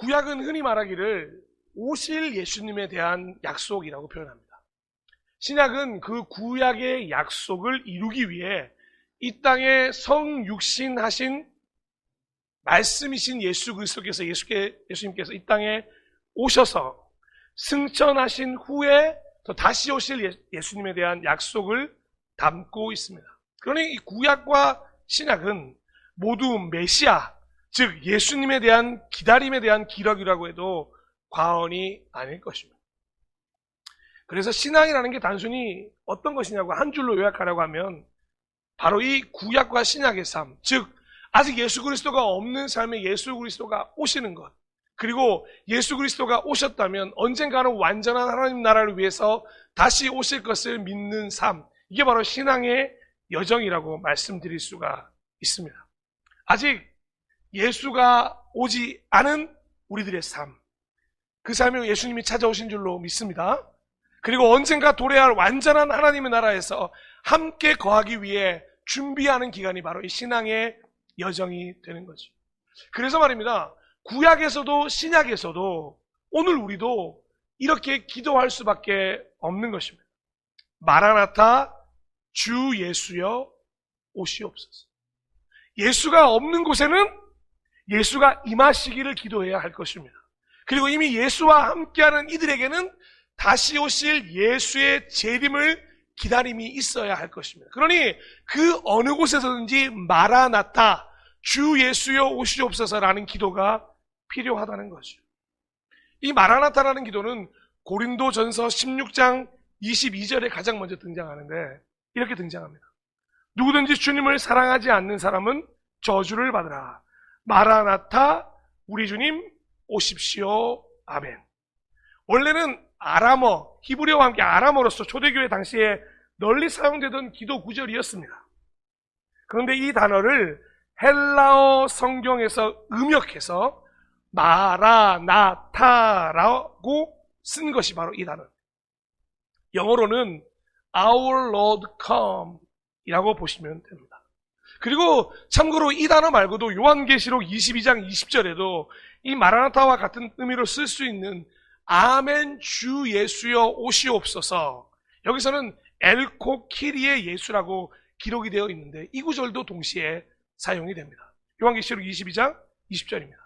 구약은 흔히 말하기를 오실 예수님에 대한 약속이라고 표현합니다. 신약은 그 구약의 약속을 이루기 위해 이 땅에 성육신하신 말씀이신 예수 그리스도께서 예수님께서 이 땅에 오셔서 승천하신 후에 또 다시 오실 예수님에 대한 약속을 담고 있습니다. 그러니 이 구약과 신약은 모두 메시아, 즉 예수님에 대한 기다림에 대한 기록이라고 해도 과언이 아닐 것입니다. 그래서 신앙이라는 게 단순히 어떤 것이냐고 한 줄로 요약하라고 하면 바로 이 구약과 신약의 삶, 즉 아직 예수 그리스도가 없는 삶에 예수 그리스도가 오시는 것, 그리고 예수 그리스도가 오셨다면 언젠가는 완전한 하나님 나라를 위해서 다시 오실 것을 믿는 삶, 이게 바로 신앙의 여정이라고 말씀드릴 수가 있습니다. 아직 예수가 오지 않은 우리들의 삶, 그 삶에 예수님이 찾아오신 줄로 믿습니다. 그리고 언젠가 도래할 완전한 하나님의 나라에서 함께 거하기 위해 준비하는 기간이 바로 이 신앙의 여정이 되는 거죠. 그래서 말입니다. 구약에서도 신약에서도 오늘 우리도 이렇게 기도할 수밖에 없는 것입니다. 마라나타, 주 예수여 오시옵소서. 예수가 없는 곳에는 예수가 임하시기를 기도해야 할 것입니다. 그리고 이미 예수와 함께하는 이들에게는 다시 오실 예수의 재림을 기다림이 있어야 할 것입니다. 그러니 그 어느 곳에서든지 마라나타, 주 예수여 오시옵소서라는 기도가 필요하다는 거죠. 이 마라나타라는 기도는 고린도전서 16장 22절에 가장 먼저 등장하는데 이렇게 등장합니다. 누구든지 주님을 사랑하지 않는 사람은 저주를 받으라. 마라나타, 우리 주님 오십시오. 아멘. 원래는 아람어, 히브리어와 함께 아람어로서 초대교회 당시에 널리 사용되던 기도 구절이었습니다. 그런데 이 단어를 헬라어 성경에서 음역해서 마라나타라고 쓴 것이 바로 이 단어. 영어로는 Our Lord Come 이라고 보시면 됩니다. 그리고 참고로 이 단어 말고도 요한계시록 22장 20절에도 이 마라나타와 같은 의미로 쓸 수 있는 아멘 주 예수여 오시옵소서, 여기서는 엘코 키리의 예수라고 기록이 되어 있는데 이 구절도 동시에 사용이 됩니다. 요한계시록 22장 20절입니다.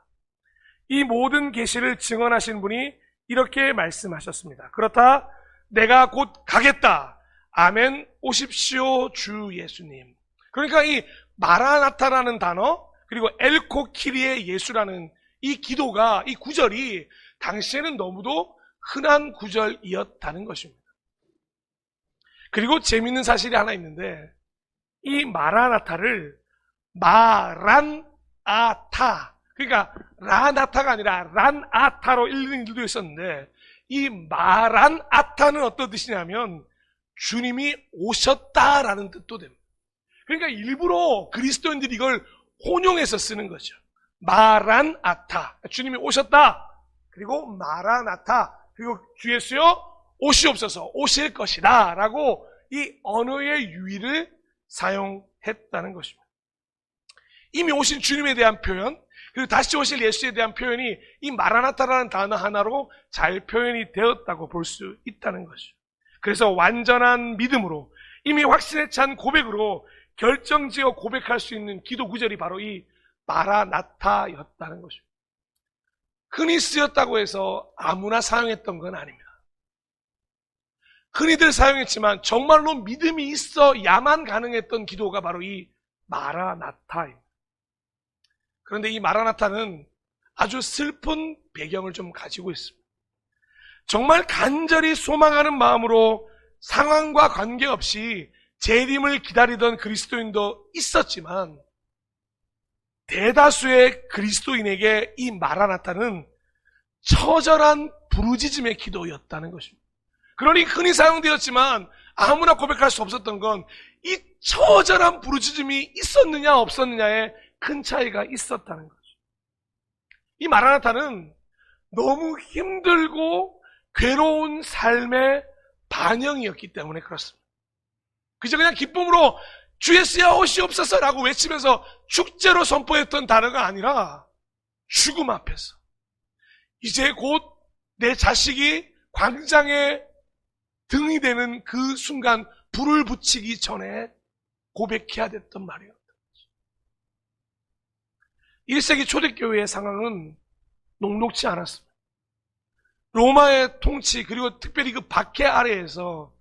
이 모든 계시를 증언하신 분이 이렇게 말씀하셨습니다. 그렇다, 내가 곧 가겠다. 아멘 오십시오 주 예수님. 그러니까 이 마라나타라는 단어 그리고 엘코 키리의 예수라는 이 기도가, 이 구절이 당시에는 너무도 흔한 구절이었다는 것입니다. 그리고 재미있는 사실이 하나 있는데 이 마라나타를 마란아타, 그러니까 라나타가 아니라 란아타로 읽는 일도 있었는데 이 마란아타는 어떤 뜻이냐면 주님이 오셨다라는 뜻도 됩니다. 그러니까 일부러 그리스도인들이 이걸 혼용해서 쓰는 거죠. 마란아타, 주님이 오셨다. 그리고 마라나타, 그리고 주 예수여 오시옵소서, 오실 것이다 라고 이 언어의 유의를 사용했다는 것입니다. 이미 오신 주님에 대한 표현, 그리고 다시 오실 예수에 대한 표현이 이 마라나타라는 단어 하나로 잘 표현이 되었다고 볼 수 있다는 것이죠. 그래서 완전한 믿음으로 이미 확신에 찬 고백으로 결정지어 고백할 수 있는 기도 구절이 바로 이 마라나타였다는 것입니다. 흔히 쓰였다고 해서 아무나 사용했던 건 아닙니다. 흔히들 사용했지만 정말로 믿음이 있어야만 가능했던 기도가 바로 이 마라나타입니다. 그런데 이 마라나타는 아주 슬픈 배경을 좀 가지고 있습니다. 정말 간절히 소망하는 마음으로 상황과 관계없이 재림을 기다리던 그리스도인도 있었지만 대다수의 그리스도인에게 이 마라나타는 처절한 부르짖음의 기도였다는 것입니다. 그러니 흔히 사용되었지만 아무나 고백할 수 없었던 건 이 처절한 부르짖음이 있었느냐 없었느냐에 큰 차이가 있었다는 거죠. 이 마라나타는 너무 힘들고 괴로운 삶의 반영이었기 때문에 그렇습니다. 그저 그냥 기쁨으로 주 예수야 오시옵소서라고 외치면서 축제로 선포했던 단어가 아니라 죽음 앞에서, 이제 곧 내 자식이 광장에 등이 되는 그 순간 불을 붙이기 전에 고백해야 됐던 말이었다. 1세기 초대교회의 상황은 녹록지 않았습니다. 로마의 통치 그리고 특별히 그 박해 아래에서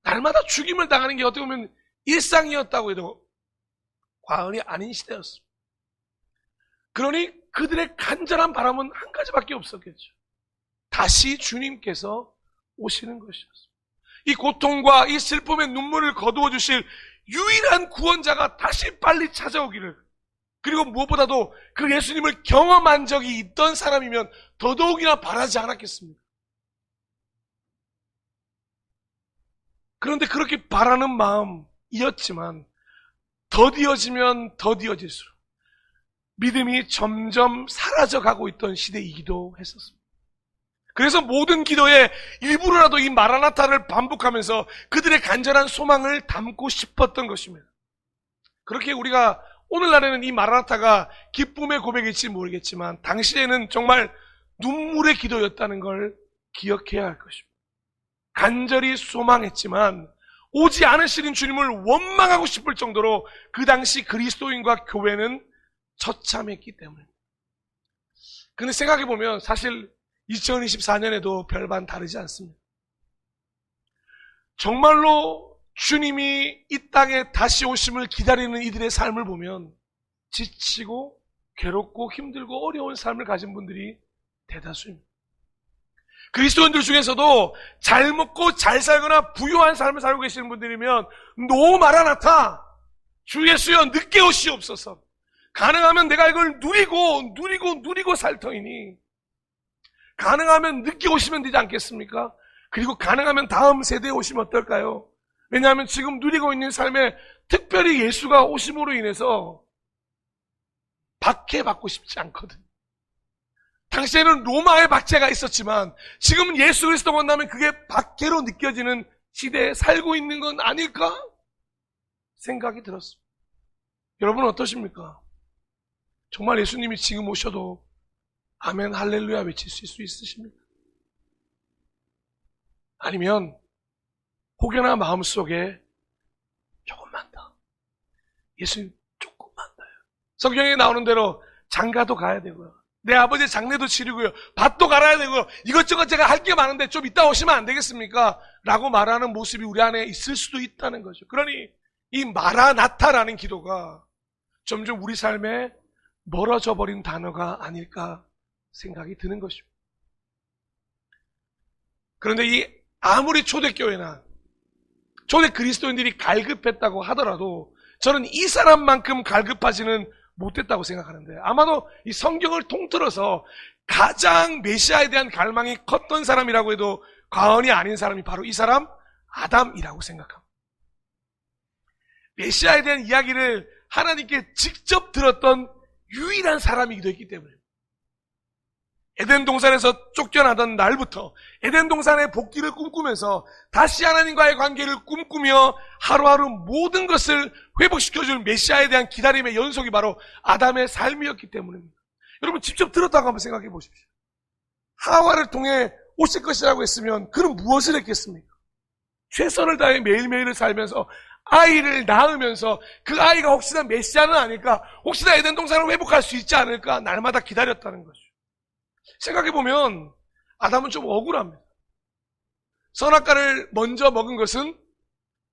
날마다 죽임을 당하는 게 어떻게 보면 일상이었다고 해도 과언이 아닌 시대였습니다. 그러니 그들의 간절한 바람은 한 가지밖에 없었겠죠. 다시 주님께서 오시는 것이었습니다. 이 고통과 이 슬픔의 눈물을 거두어 주실 유일한 구원자가 다시 빨리 찾아오기를, 그리고 무엇보다도 그 예수님을 경험한 적이 있던 사람이면 더더욱이나 바라지 않았겠습니까? 그런데 그렇게 바라는 마음이었지만 더디어지면 더디어질수록 믿음이 점점 사라져가고 있던 시대이기도 했었습니다. 그래서 모든 기도에 일부러라도 이 마라나타를 반복하면서 그들의 간절한 소망을 담고 싶었던 것입니다. 그렇게 우리가 오늘날에는 이 마라나타가 기쁨의 고백일지 모르겠지만 당시에는 정말 눈물의 기도였다는 걸 기억해야 할 것입니다. 간절히 소망했지만 오지 않으시는 주님을 원망하고 싶을 정도로 그 당시 그리스도인과 교회는 처참했기 때문입니다. 근데 생각해보면 사실 2024년에도 별반 다르지 않습니다. 정말로 주님이 이 땅에 다시 오심을 기다리는 이들의 삶을 보면 지치고 괴롭고 힘들고 어려운 삶을 가진 분들이 대다수입니다. 그리스도인들 중에서도 잘 먹고 잘 살거나 부유한 삶을 살고 계시는 분들이면 노 마라나타, 주 예수여 늦게 오시옵소서, 가능하면 내가 이걸 누리고 살 터이니 가능하면 늦게 오시면 되지 않겠습니까? 그리고 가능하면 다음 세대에 오시면 어떨까요? 왜냐하면 지금 누리고 있는 삶에 특별히 예수가 오심으로 인해서 박해받고 싶지 않거든. 당시에는 로마의 박해가 있었지만 지금은 예수 그리스도 만나면 그게 박해로 느껴지는 시대에 살고 있는 건 아닐까? 생각이 들었습니다. 여러분은 어떠십니까? 정말 예수님이 지금 오셔도 아멘 할렐루야 외치실 수 있으십니까? 아니면 혹여나 마음속에 조금만 더, 예수님 조금만 더요. 성경에 나오는 대로 장가도 가야 되고요, 내 아버지의 장례도 치르고요, 밭도 갈아야 되고요, 이것저것 제가 할 게 많은데 좀 이따 오시면 안 되겠습니까? 라고 말하는 모습이 우리 안에 있을 수도 있다는 거죠. 그러니 이 마라나타라는 기도가 점점 우리 삶에 멀어져 버린 단어가 아닐까 생각이 드는 것입니다. 그런데 이 아무리 초대교회나 초대 그리스도인들이 갈급했다고 하더라도 저는 이 사람만큼 갈급하지는 못했다고 생각하는데, 아마도 이 성경을 통틀어서 가장 메시아에 대한 갈망이 컸던 사람이라고 해도 과언이 아닌 사람이 바로 이 사람 아담이라고 생각합니다. 메시아에 대한 이야기를 하나님께 직접 들었던 유일한 사람이기도 했기 때문에 에덴 동산에서 쫓겨나던 날부터 에덴 동산의 복귀를 꿈꾸면서 다시 하나님과의 관계를 꿈꾸며 하루하루 모든 것을 회복시켜줄 메시아에 대한 기다림의 연속이 바로 아담의 삶이었기 때문입니다. 여러분 직접 들었다고 한번 생각해 보십시오. 하와를 통해 오실 것이라고 했으면 그는 무엇을 했겠습니까? 최선을 다해 매일매일을 살면서 아이를 낳으면서 그 아이가 혹시나 메시아는 아닐까, 혹시나 에덴 동산을 회복할 수 있지 않을까 날마다 기다렸다는 거죠. 생각해보면 아담은 좀 억울합니다. 선악과를 먼저 먹은 것은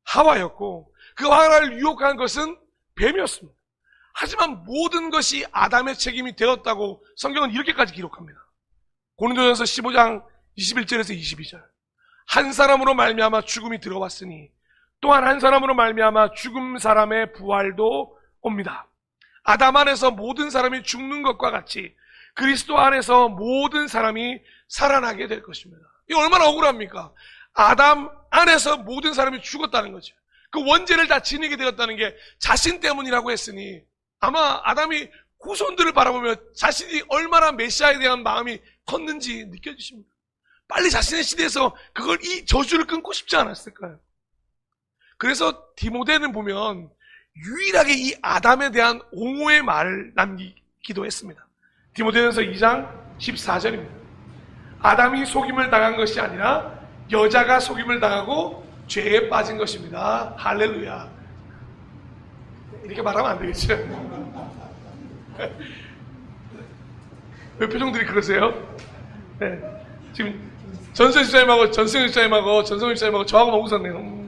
하와였고 그 하와를 유혹한 것은 뱀이었습니다. 하지만 모든 것이 아담의 책임이 되었다고 성경은 이렇게까지 기록합니다. 고린도전서 15장 21절에서 22절. 한 사람으로 말미암아 죽음이 들어왔으니 또한 한 사람으로 말미암아 죽은 사람의 부활도 옵니다. 아담 안에서 모든 사람이 죽는 것과 같이 그리스도 안에서 모든 사람이 살아나게 될 것입니다. 이거 얼마나 억울합니까? 아담 안에서 모든 사람이 죽었다는 거죠. 그 원죄를 다 지니게 되었다는 게 자신 때문이라고 했으니 아마 아담이 후손들을 바라보며 자신이 얼마나 메시아에 대한 마음이 컸는지 느껴지십니다. 빨리 자신의 시대에서 이 저주를 끊고 싶지 않았을까요? 그래서 디모데는 보면 유일하게 이 아담에 대한 옹호의 말을 남기기도 했습니다. 디모데전서 2장 14절입니다. 아담이 속임을 당한 것이 아니라 여자가 속임을 당하고 죄에 빠진 것입니다. 할렐루야. 이렇게 말하면 안 되겠죠? 왜 표정들이 그러세요? 네. 지금 전승 집사님하고 전성희 집사님하고 저하고만 웃었네요.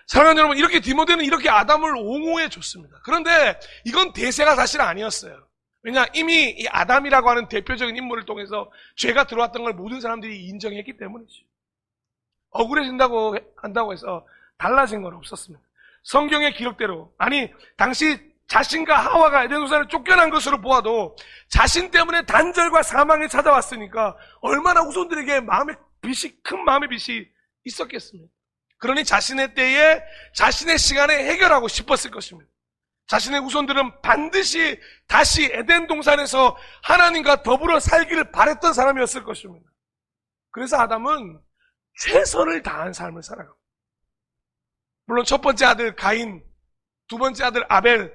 사랑하는 여러분, 이렇게 디모데는 이렇게 아담을 옹호해 줬습니다. 그런데 이건 대세가 사실 아니었어요. 왜냐, 이미 이 아담이라고 하는 대표적인 인물을 통해서 죄가 들어왔던 걸 모든 사람들이 인정했기 때문이죠. 억울해진다고 한다고 해서 달라진 건 없었습니다. 성경의 기록대로, 아니 당시 자신과 하와가 에덴 동산을 쫓겨난 것으로 보아도 자신 때문에 단절과 사망이 찾아왔으니까 얼마나 후손들에게 큰 마음의 빚이 있었겠습니까? 그러니 자신의 때에 자신의 시간에 해결하고 싶었을 것입니다. 자신의 후손들은 반드시 다시 에덴 동산에서 하나님과 더불어 살기를 바랬던 사람이었을 것입니다. 그래서 아담은 최선을 다한 삶을 살아갑니다. 물론 첫 번째 아들 가인, 두 번째 아들 아벨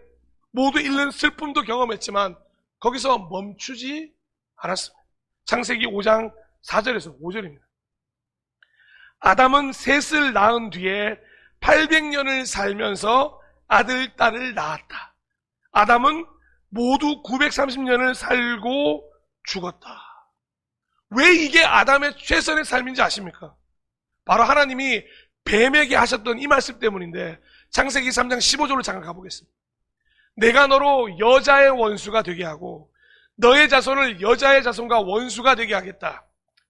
모두 잃는 슬픔도 경험했지만 거기서 멈추지 않았습니다. 창세기 5장 4절에서 5절입니다. 아담은 셋을 낳은 뒤에 800년을 살면서 아들, 딸을 낳았다. 아담은 모두 930년을 살고 죽었다. 왜 이게 아담의 최선의 삶인지 아십니까? 바로 하나님이 뱀에게 하셨던 이 말씀 때문인데, 창세기 3장 15절로 잠깐 가보겠습니다. 내가 너로 여자의 원수가 되게 하고 너의 자손을 여자의 자손과 원수가 되게 하겠다.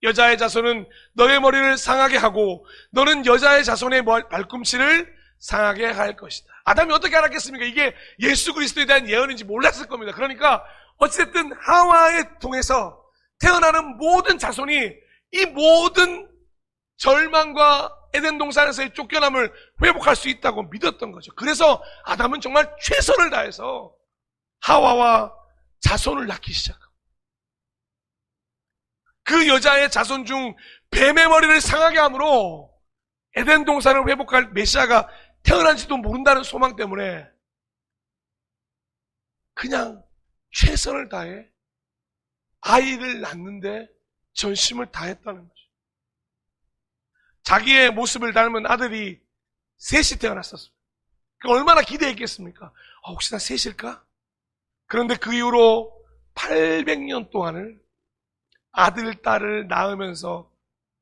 여자의 자손은 너의 머리를 상하게 하고 너는 여자의 자손의 발꿈치를 상하게 할 것이다. 아담이 어떻게 알았겠습니까? 이게 예수 그리스도에 대한 예언인지 몰랐을 겁니다. 그러니까 어쨌든 하와에 통해서 태어나는 모든 자손이 이 모든 절망과 에덴 동산에서의 쫓겨남을 회복할 수 있다고 믿었던 거죠. 그래서 아담은 정말 최선을 다해서 하와와 자손을 낳기 시작합니다. 그 여자의 자손 중 뱀의 머리를 상하게 함으로 에덴 동산을 회복할 메시아가 태어난지도 모른다는 소망 때문에 그냥 최선을 다해 아이를 낳는데 전심을 다했다는 거죠. 자기의 모습을 닮은 아들이 셋이 태어났었습니다. 얼마나 기대했겠습니까? 혹시나 셋일까? 그런데 그 이후로 800년 동안을 아들, 딸을 낳으면서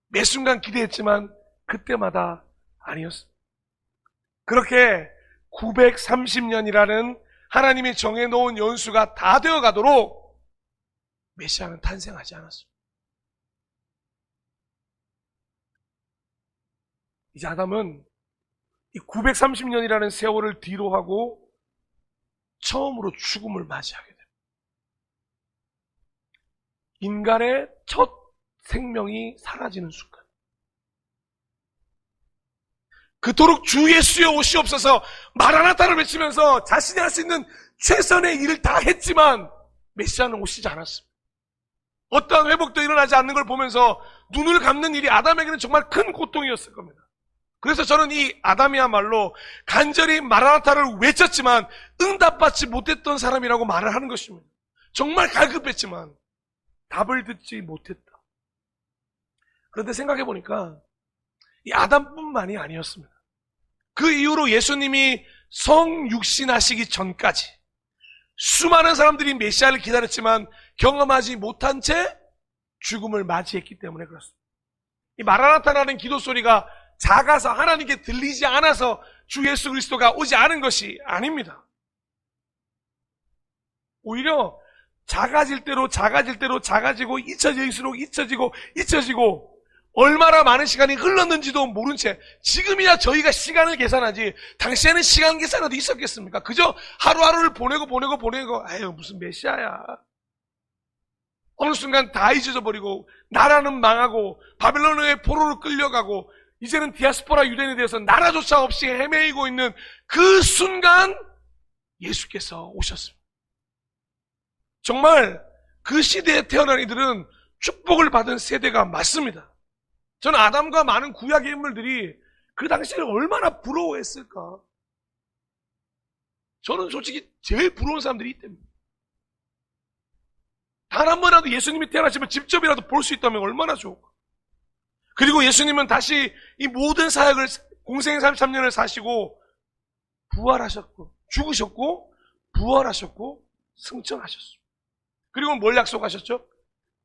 매 순간 기대했지만 그때마다 아니었습니다. 그렇게 930년이라는 하나님이 정해놓은 연수가 다 되어가도록 메시아는 탄생하지 않았습니다. 이제 아담은 이 930년이라는 세월을 뒤로하고 처음으로 죽음을 맞이하게 됩니다. 인간의 첫 생명이 사라지는 순간, 그토록 주 예수여 오시옵소서 마라나타를 외치면서 자신이 할 수 있는 최선의 일을 다 했지만 메시아는 오시지 않았습니다. 어떠한 회복도 일어나지 않는 걸 보면서 눈을 감는 일이 아담에게는 정말 큰 고통이었을 겁니다. 그래서 저는 이 아담이야말로 간절히 마라나타를 외쳤지만 응답받지 못했던 사람이라고 말을 하는 것입니다. 정말 갈급했지만 답을 듣지 못했다. 그런데 생각해보니까 이 아담뿐만이 아니었습니다. 그 이후로 예수님이 성육신하시기 전까지 수많은 사람들이 메시아를 기다렸지만 경험하지 못한 채 죽음을 맞이했기 때문에 그렇습니다. 이 마라나타라는 기도 소리가 작아서 하나님께 들리지 않아서 주 예수 그리스도가 오지 않은 것이 아닙니다. 오히려 작아질 대로 작아지고 잊혀질수록 잊혀지고 얼마나 많은 시간이 흘렀는지도 모른 채 지금이야 저희가 시간을 계산하지 당시에는 시간 계산 어디 있었겠습니까? 그저 하루하루를 보내고 아유 무슨 메시아야. 어느 순간 다 잊어져 버리고 나라는 망하고 바벨론의 포로로 끌려가고 이제는 디아스포라 유대인에 대해서 나라조차 없이 헤매이고 있는 그 순간 예수께서 오셨습니다. 정말 그 시대에 태어난 이들은 축복을 받은 세대가 맞습니다. 저는 아담과 많은 구약의 인물들이 그 당시에 얼마나 부러워했을까. 저는 솔직히 제일 부러운 사람들이 이때입니다. 단 한 번이라도 예수님이 태어나시면 직접이라도 볼 수 있다면 얼마나 좋을까. 그리고 예수님은 다시 이 모든 사역을 공생 33년을 사시고 부활하셨고 죽으셨고 부활하셨고 승천하셨습니다. 그리고 뭘 약속하셨죠?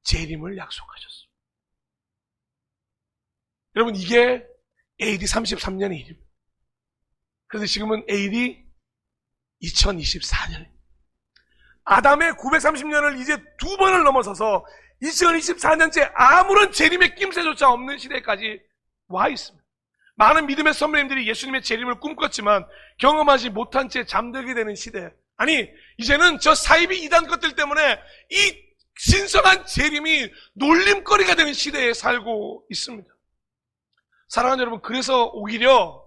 재림을 약속하셨습니다. 여러분, 이게 AD 33년의 일입니다. 그래서 지금은 AD 2024년입니다. 아담의 930년을 이제 두 번을 넘어서서 2024년째 아무런 재림의 낌새조차 없는 시대까지 와 있습니다. 많은 믿음의 선배님들이 예수님의 재림을 꿈꿨지만 경험하지 못한 채 잠들게 되는 시대. 아니, 이제는 저 사이비 이단 것들 때문에 이 신성한 재림이 놀림거리가 되는 시대에 살고 있습니다. 사랑하는 여러분, 그래서 오히려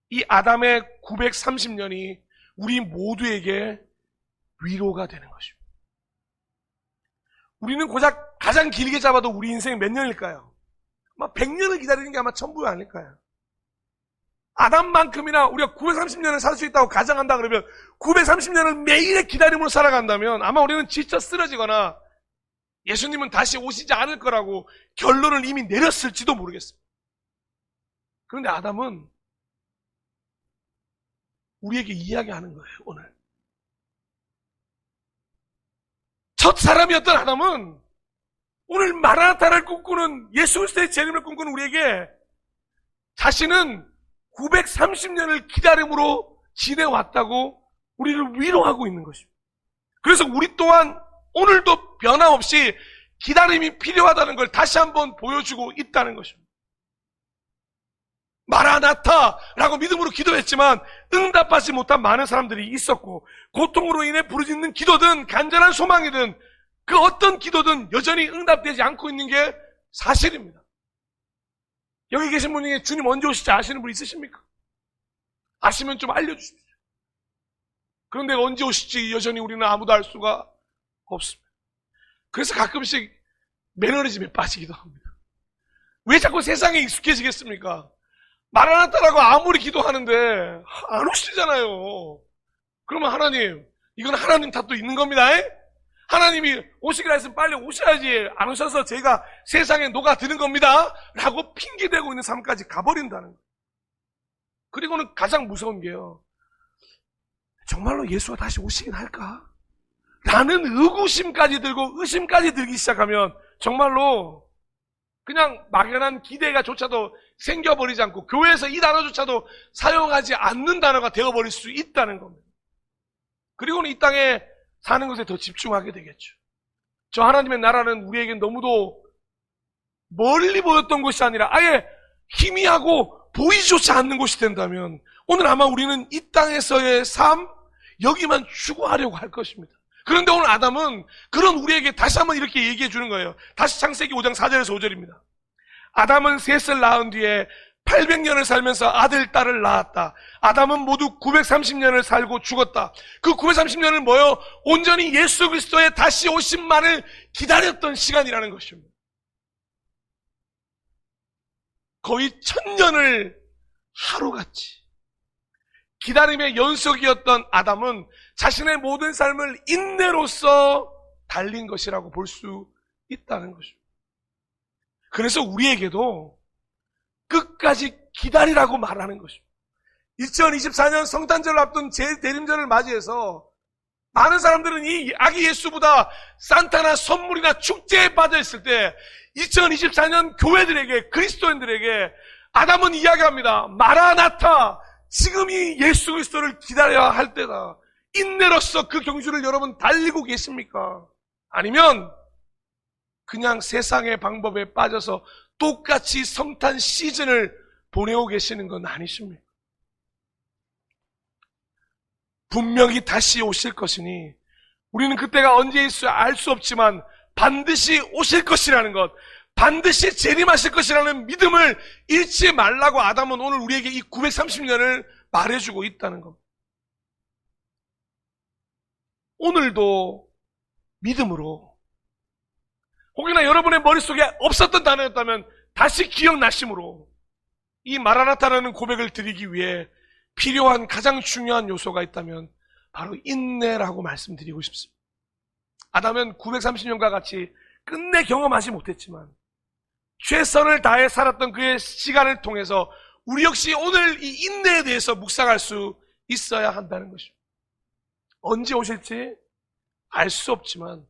이 아담의 930년이 우리 모두에게 위로가 되는 것입니다. 우리는 고작 가장 길게 잡아도 우리 인생 몇 년일까요? 아마 100년을 기다리는 게 아마 전부가 아닐까요? 아담만큼이나 우리가 930년을 살 수 있다고 가정한다 그러면 930년을 매일의 기다림으로 살아간다면 아마 우리는 지쳐 쓰러지거나 예수님은 다시 오시지 않을 거라고 결론을 이미 내렸을지도 모르겠습니다. 그런데 아담은 우리에게 이야기하는 거예요, 오늘. 첫 사람이었던 아담은 오늘 마라나타를 꿈꾸는 예수 그리스도의 재림을 꿈꾸는 우리에게 자신은 930년을 기다림으로 지내왔다고 우리를 위로하고 있는 것입니다. 그래서 우리 또한 오늘도 변함없이 기다림이 필요하다는 걸 다시 한번 보여주고 있다는 것입니다. 마라나타라고 믿음으로 기도했지만 응답하지 못한 많은 사람들이 있었고 고통으로 인해 부르짖는 기도든 간절한 소망이든 그 어떤 기도든 여전히 응답되지 않고 있는 게 사실입니다. 여기 계신 분 중에 주님 언제 오실지 아시는 분 있으십니까? 아시면 좀 알려주십시오. 그런데 언제 오실지 여전히 우리는 아무도 알 수가 없습니다. 그래서 가끔씩 매너리즘에 빠지기도 합니다. 왜 자꾸 세상에 익숙해지겠습니까? 마라나타라고 아무리 기도하는데 안 오시잖아요. 그러면 하나님, 이건 하나님 탓도 있는 겁니다. 하나님이 오시기로 했으면 빨리 오셔야지 안 오셔서 제가 세상에 녹아드는 겁니다 라고 핑계대고 있는 삶까지 가버린다는 거예요. 그리고는 가장 무서운 게요, 정말로 예수가 다시 오시긴 할까? 라는 의구심까지 들고 의심까지 들기 시작하면 정말로 그냥 막연한 기대가조차도 생겨버리지 않고 교회에서 이 단어조차도 사용하지 않는 단어가 되어버릴 수 있다는 겁니다. 그리고는 이 땅에 사는 것에 더 집중하게 되겠죠. 저 하나님의 나라는 우리에게 너무도 멀리 보였던 곳이 아니라 아예 희미하고 보이지조차 않는 곳이 된다면 오늘 아마 우리는 이 땅에서의 삶, 여기만 추구하려고 할 것입니다. 그런데 오늘 아담은 그런 우리에게 다시 한번 이렇게 얘기해 주는 거예요. 다시 창세기 5장 4절에서 5절입니다. 아담은 셋을 낳은 뒤에 800년을 살면서 아들, 딸을 낳았다. 아담은 모두 930년을 살고 죽었다. 그 930년을 뭐요? 온전히 예수 그리스도의 다시 오심만을 기다렸던 시간이라는 것입니다. 거의 1000년을 하루같이 기다림의 연속이었던 아담은 자신의 모든 삶을 인내로서 달린 것이라고 볼 수 있다는 것입니다. 그래서 우리에게도 끝까지 기다리라고 말하는 것입니다. 2024년 성탄절을 앞둔 재대림절을 맞이해서 많은 사람들은 이 아기 예수보다 산타나 선물이나 축제에 빠져 있을 때 2024년 교회들에게, 그리스도인들에게 아담은 이야기합니다. 마라나타, 지금이 예수 그리스도를 기다려야 할 때다. 인내로서 그 경주를 여러분 달리고 계십니까? 아니면 그냥 세상의 방법에 빠져서 똑같이 성탄 시즌을 보내고 계시는 건 아니십니까? 분명히 다시 오실 것이니 우리는 그때가 언제일지 알 수 없지만 반드시 오실 것이라는 것, 반드시 재림하실 것이라는 믿음을 잃지 말라고 아담은 오늘 우리에게 이 930년을 말해주고 있다는 겁니다. 오늘도 믿음으로, 혹여나 여러분의 머릿속에 없었던 단어였다면 다시 기억나심으로 이 마라나타라는 고백을 드리기 위해 필요한 가장 중요한 요소가 있다면 바로 인내라고 말씀드리고 싶습니다. 아담은 930년과 같이 끝내 경험하지 못했지만 최선을 다해 살았던 그의 시간을 통해서 우리 역시 오늘 이 인내에 대해서 묵상할 수 있어야 한다는 것입니다. 언제 오실지 알 수 없지만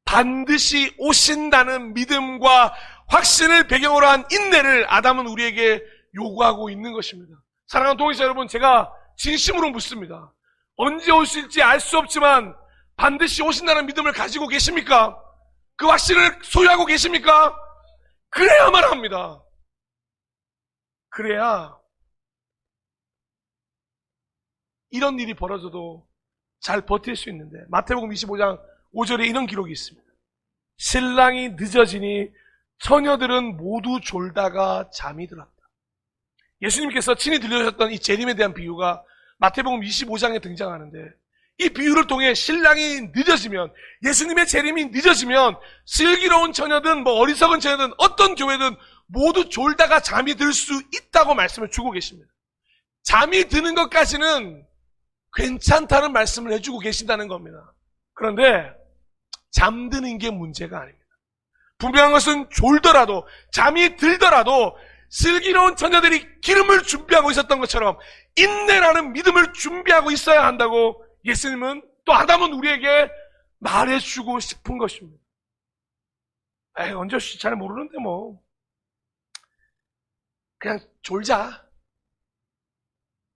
반드시 오신다는 믿음과 확신을 배경으로 한 인내를 아담은 우리에게 요구하고 있는 것입니다. 사랑하는 동역자 여러분, 제가 진심으로 묻습니다. 언제 오실지 알 수 없지만 반드시 오신다는 믿음을 가지고 계십니까? 그 확신을 소유하고 계십니까? 그래야만 합니다. 그래야 이런 일이 벌어져도 잘 버틸 수 있는데, 마태복음 25장 5절에 이런 기록이 있습니다. 신랑이 늦어지니 처녀들은 모두 졸다가 잠이 들었다. 예수님께서 친히 들려주셨던 이 재림에 대한 비유가 마태복음 25장에 등장하는데, 이 비유를 통해 신랑이 늦어지면, 예수님의 재림이 늦어지면 슬기로운 처녀든 어리석은 처녀든 어떤 교회든 모두 졸다가 잠이 들 수 있다고 말씀을 주고 계십니다. 잠이 드는 것까지는 괜찮다는 말씀을 해주고 계신다는 겁니다. 그런데 잠드는 게 문제가 아닙니다. 분명한 것은 졸더라도, 잠이 들더라도 슬기로운 처녀들이 기름을 준비하고 있었던 것처럼 인내라는 믿음을 준비하고 있어야 한다고 예수님은, 또 아담은 우리에게 말해주고 싶은 것입니다. 언제 올지 잘 모르는데 그냥 졸자.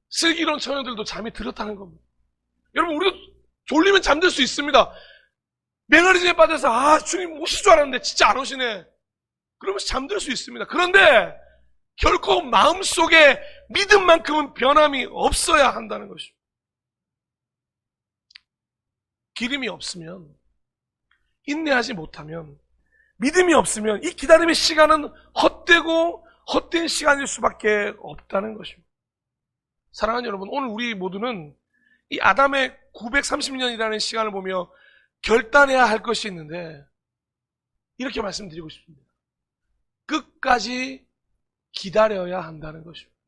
슬기로운 처녀들도 잠이 들었다는 겁니다. 여러분, 우리도 졸리면 잠들 수 있습니다. 맹아리즘에 빠져서 주님 오실 줄 알았는데 진짜 안 오시네, 그러면서 잠들 수 있습니다. 그런데 결코 마음속에 믿음만큼은 변함이 없어야 한다는 것입니다. 기름이 없으면, 인내하지 못하면, 믿음이 없으면 이 기다림의 시간은 헛되고 헛된 시간일 수밖에 없다는 것입니다. 사랑하는 여러분, 오늘 우리 모두는 이 아담의 930년이라는 시간을 보며 결단해야 할 것이 있는데, 이렇게 말씀드리고 싶습니다. 끝까지 기다려야 한다는 것입니다.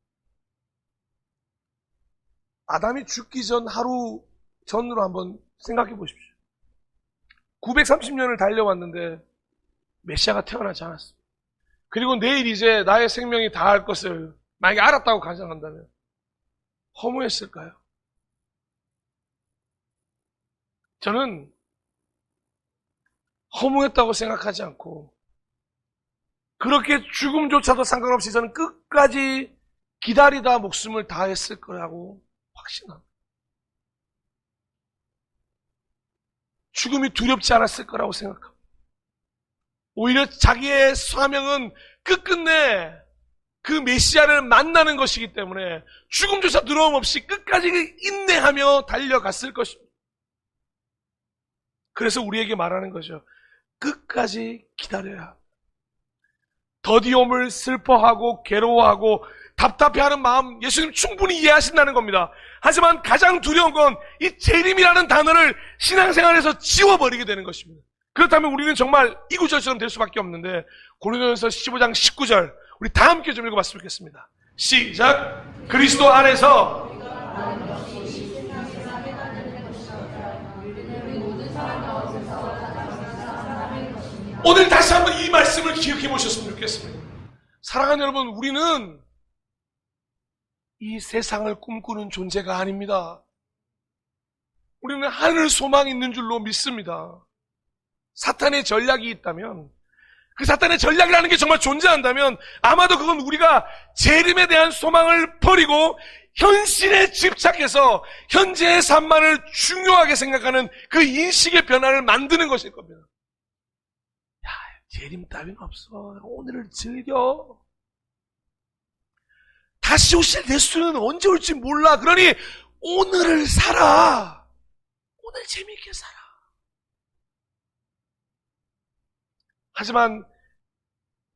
아담이 죽기 전 하루 전으로 한번 생각해 보십시오. 930년을 달려왔는데 메시아가 태어나지 않았습니다. 그리고 내일 이제 나의 생명이 다할 것을 만약에 알았다고 가정한다면 허무했을까요? 저는 허무했다고 생각하지 않고, 그렇게 죽음조차도 상관없이 저는 끝까지 기다리다 목숨을 다했을 거라고 확신합니다. 죽음이 두렵지 않았을 거라고 생각합니다. 오히려 자기의 사명은 끝끝내 그 메시아를 만나는 것이기 때문에 죽음조차 두려움 없이 끝까지 인내하며 달려갔을 것입니다. 그래서 우리에게 말하는 거죠. 끝까지 기다려야 합니다. 더디움을 슬퍼하고 괴로워하고 답답해하는 마음 예수님 충분히 이해하신다는 겁니다. 하지만 가장 두려운 건 이 재림이라는 단어를 신앙생활에서 지워버리게 되는 것입니다. 그렇다면 우리는 정말 이 구절처럼 될 수밖에 없는데, 고린도전서 15장 19절 우리 다 함께 좀 읽어봤으면 좋겠습니다. 시작. 그리스도 안에서 오늘 다시 한번 이 말씀을 기억해 보셨으면 좋겠습니다. 사랑하는 여러분, 우리는 이 세상을 꿈꾸는 존재가 아닙니다. 우리는 하늘 소망이 있는 줄로 믿습니다. 사탄의 전략이 있다면, 그 사탄의 전략이라는 게 정말 존재한다면 아마도 그건 우리가 재림에 대한 소망을 버리고 현실에 집착해서 현재의 삶만을 중요하게 생각하는 그 인식의 변화를 만드는 것일 겁니다. 야, 재림 따위는 없어. 오늘을 즐겨. 다시 오실 예수는 언제 올지 몰라. 그러니 오늘을 살아. 오늘 재미있게 살아. 하지만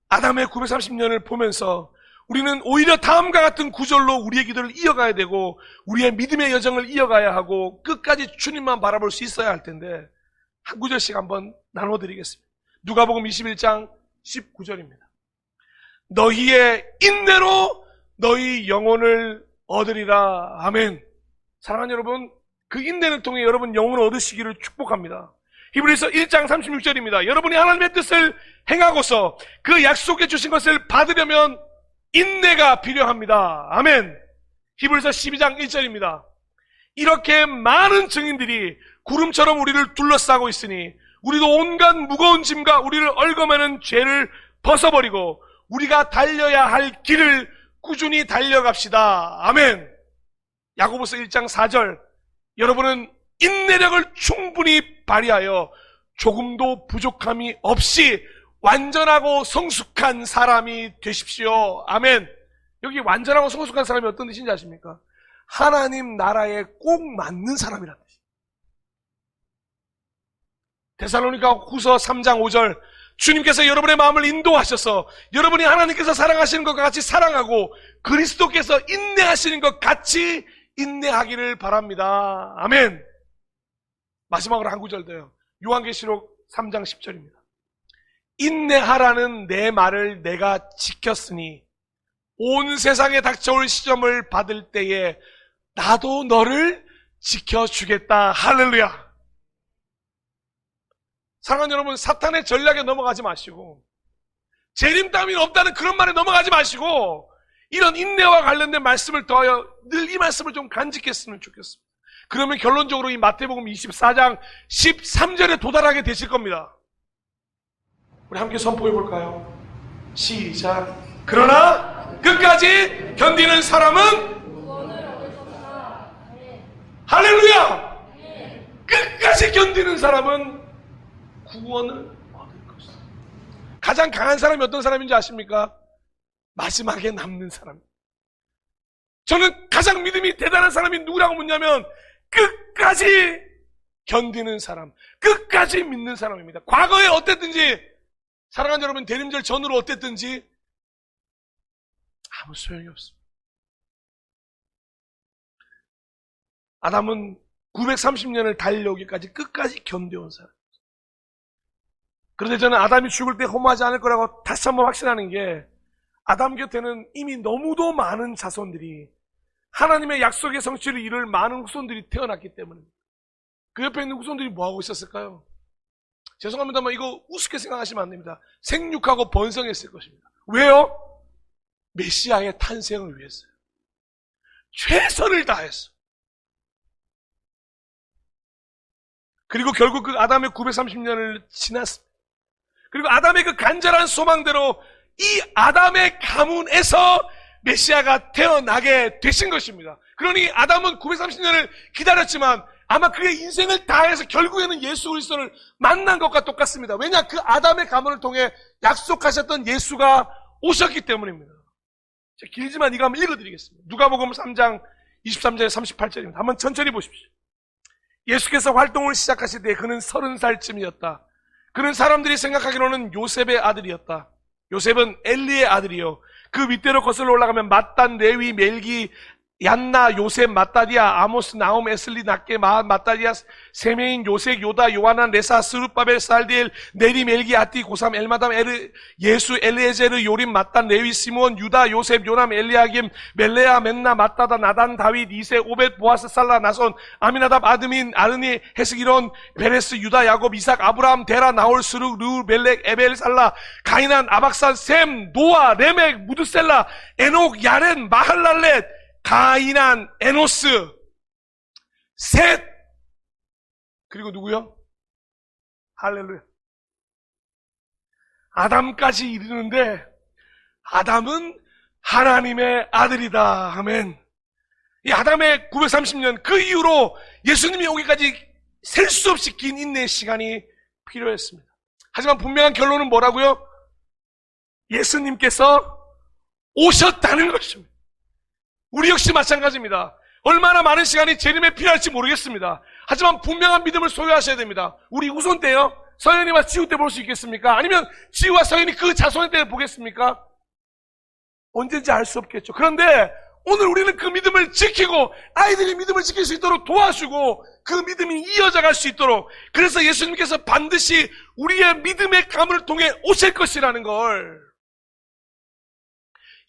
아담의 930년을 보면서 우리는 오히려 다음과 같은 구절로 우리의 기도를 이어가야 되고 우리의 믿음의 여정을 이어가야 하고 끝까지 주님만 바라볼 수 있어야 할 텐데, 한 구절씩 한번 나눠드리겠습니다. 누가복음 21장 19절입니다. 너희의 인내로 너희 영혼을 얻으리라. 아멘. 사랑하는 여러분, 그 인내를 통해 여러분 영혼을 얻으시기를 축복합니다. 히브리서 1장 36절입니다. 여러분이 하나님의 뜻을 행하고서 그 약속해 주신 것을 받으려면 인내가 필요합니다. 아멘. 히브리서 12장 1절입니다. 이렇게 많은 증인들이 구름처럼 우리를 둘러싸고 있으니 우리도 온갖 무거운 짐과 우리를 얽어매는 죄를 벗어버리고 우리가 달려야 할 길을 꾸준히 달려갑시다. 아멘. 야고보서 1장 4절, 여러분은 인내력을 충분히 발휘하여 조금도 부족함이 없이 완전하고 성숙한 사람이 되십시오. 아멘. 여기 완전하고 성숙한 사람이 어떤 뜻인지 아십니까? 하나님 나라에 꼭 맞는 사람이라는 뜻이에요. 데살로니가 후서 3장 5절, 주님께서 여러분의 마음을 인도하셔서 여러분이 하나님께서 사랑하시는 것과 같이 사랑하고 그리스도께서 인내하시는 것 같이 인내하기를 바랍니다. 아멘. 마지막으로 한 구절 더요. 요한계시록 3장 10절입니다. 인내하라는 내 말을 내가 지켰으니 온 세상에 닥쳐올 시험을 받을 때에 나도 너를 지켜주겠다. 할렐루야. 사랑하는 여러분, 사탄의 전략에 넘어가지 마시고 재림 따윈 없다는 그런 말에 넘어가지 마시고 이런 인내와 관련된 말씀을 더하여 늘 이 말씀을 좀 간직했으면 좋겠습니다. 그러면 결론적으로 이 마태복음 24장 13절에 도달하게 되실 겁니다. 우리 함께 선포해 볼까요? 시작. 그러나 끝까지 견디는 사람은 할렐루야! 끝까지 견디는 사람은 구원을 얻을 것이다. 가장 강한 사람이 어떤 사람인지 아십니까? 마지막에 남는 사람. 저는 가장 믿음이 대단한 사람이 누구라고 묻냐면 끝까지 견디는 사람, 끝까지 믿는 사람입니다. 과거에 어땠든지, 사랑하는 여러분, 대림절 전으로 어땠든지 아무 소용이 없습니다. 아담은 930년을 달려오기까지 끝까지 견뎌온 사람. 그런데 저는 아담이 죽을 때 허무하지 않을 거라고 다시 한번 확신하는 게, 아담 곁에는 이미 너무도 많은 자손들이 하나님의 약속의 성취를 이룰 많은 후손들이 태어났기 때문입니다. 그 옆에 있는 후손들이 뭐하고 있었을까요? 죄송합니다만 이거 우습게 생각하시면 안 됩니다. 생육하고 번성했을 것입니다. 왜요? 메시아의 탄생을 위해서요. 최선을 다했어. 그리고 결국 그 아담의 930년을 지났습니다. 그리고 아담의 그 간절한 소망대로 이 아담의 가문에서 메시아가 태어나게 되신 것입니다. 그러니 아담은 930년을 기다렸지만 아마 그의 인생을 다해서 결국에는 예수 그리스도를 만난 것과 똑같습니다. 왜냐? 그 아담의 가문을 통해 약속하셨던 예수가 오셨기 때문입니다. 길지만 이거 한번 읽어드리겠습니다. 누가복음 3장 23절에 38절입니다. 한번 천천히 보십시오. 예수께서 활동을 시작하실 때 그는 30살쯤이었다. 그는 사람들이 생각하기로는 요셉의 아들이었다. 요셉은 엘리의 아들이요. 그 윗대로 거슬러 올라가면 mat단, 레위, 멜기, 얀나, 요셉, 마따디아, 아모스, 나움, 에슬리, 낫게, 마앗, 마따디아, 세메인, 요색, 요다, 요하난, 레사, 스룹바벨, 살디엘, 네리, 멜기, 아띠, 고삼, 엘마담, 예수, 엘리에제르, 요림, 마딴, 레위, 시므온, 유다, 요셉, 요남, 엘리야김, 멜레아, 멘나, 마따다, 나단, 다윗, 이세, 오벳, 보아스, 살라, 나손, 아미나답, 아드민, 아르니, 헤스기론, 베레스, 유다, 야곱, 이삭, 아브라함, 데라, 나홀, 스룩, 르, 멜렉, 에벨, 살라, 가이난, 아박산, 셈, 노아, 레멕, 무드셀라, 에녹, 야렌, 마할랄렛, 가이난, 에노스, 셋, 그리고 누구요? 할렐루야. 아담까지 이르는데 아담은 하나님의 아들이다. 아멘. 이 아담의 930년, 그 이후로 예수님이 오기까지 셀 수 없이 긴 인내의 시간이 필요했습니다. 하지만 분명한 결론은 뭐라고요? 예수님께서 오셨다는 것입니다. 우리 역시 마찬가지입니다. 얼마나 많은 시간이 재림에 필요할지 모르겠습니다. 하지만 분명한 믿음을 소유하셔야 됩니다. 우리 우선 때요, 서연이와 지우 때 볼 수 있겠습니까? 아니면 지우와 서연이 그 자손의 때 보겠습니까? 언제인지 알 수 없겠죠. 그런데 오늘 우리는 그 믿음을 지키고 아이들이 믿음을 지킬 수 있도록 도와주고 그 믿음이 이어져 갈 수 있도록, 그래서 예수님께서 반드시 우리의 믿음의 가문을 통해 오실 것이라는 걸,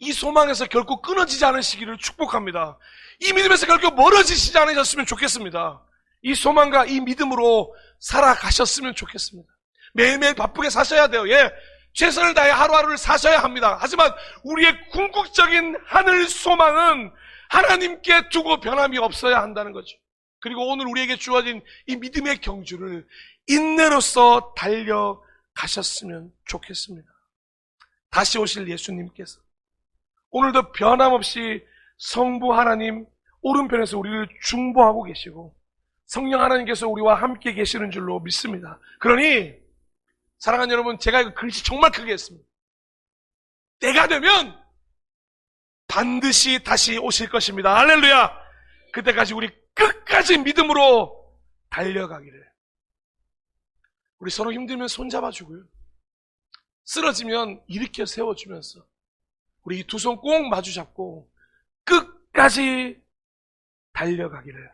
이 소망에서 결코 끊어지지 않으시기를 축복합니다. 이 믿음에서 결코 멀어지시지 않으셨으면 좋겠습니다. 이 소망과 이 믿음으로 살아가셨으면 좋겠습니다. 매일매일 바쁘게 사셔야 돼요. 예, 최선을 다해 하루하루를 사셔야 합니다. 하지만 우리의 궁극적인 하늘 소망은 하나님께 두고 변함이 없어야 한다는 거죠. 그리고 오늘 우리에게 주어진 이 믿음의 경주를 인내로서 달려가셨으면 좋겠습니다. 다시 오실 예수님께서 오늘도 변함없이 성부 하나님 오른편에서 우리를 중보하고 계시고 성령 하나님께서 우리와 함께 계시는 줄로 믿습니다. 그러니 사랑하는 여러분, 제가 이거 글씨 정말 크게 했습니다. 때가 되면 반드시 다시 오실 것입니다. 할렐루야! 그때까지 우리 끝까지 믿음으로 달려가기를. 우리 서로 힘들면 손잡아주고요. 쓰러지면 일으켜 세워주면서 우리 이 두 손 꼭 마주잡고 끝까지 달려가기를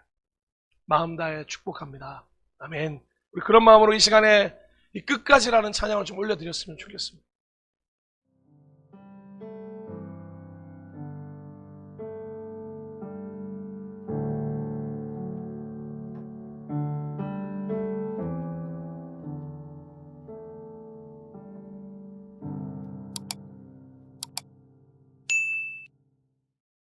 마음 다해 축복합니다. 아멘. 우리 그런 마음으로 이 시간에 이 끝까지라는 찬양을 좀 올려드렸으면 좋겠습니다.